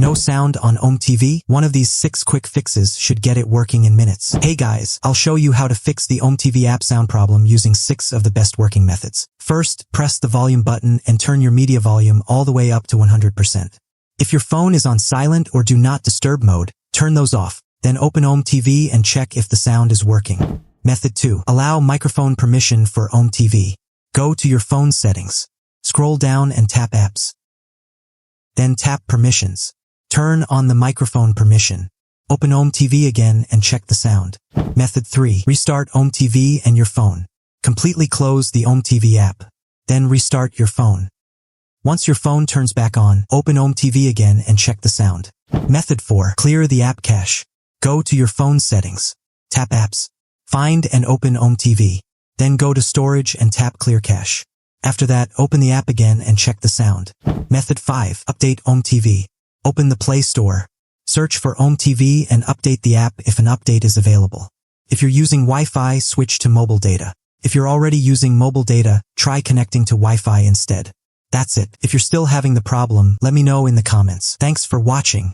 No sound on OmeTV? One of these 6 quick fixes should get it working in minutes. Hey guys, I'll show you how to fix the OmeTV app sound problem using 6 of the best working methods. First, press the volume button and turn your media volume all the way up to 100%. If your phone is on silent or do not disturb mode, turn those off. Then open OmeTV and check if the sound is working. Method 2. Allow microphone permission for OmeTV. Go to your phone settings. Scroll down and tap Apps. Then tap Permissions. Turn on the microphone permission. Open OmeTV again and check the sound. Method 3. Restart OmeTV and your phone. Completely close the OmeTV app. Then restart your phone. Once your phone turns back on, open OmeTV again and check the sound. Method 4. Clear the app cache. Go to your phone settings. Tap Apps. Find and open OmeTV. Then go to Storage and tap Clear Cache. After that, open the app again and check the sound. Method 5. Update OmeTV. Open the Play Store. Search for OmeTV and update the app if an update is available. If you're using Wi-Fi, switch to mobile data. If you're already using mobile data, try connecting to Wi-Fi instead. That's it. If you're still having the problem, let me know in the comments. Thanks for watching.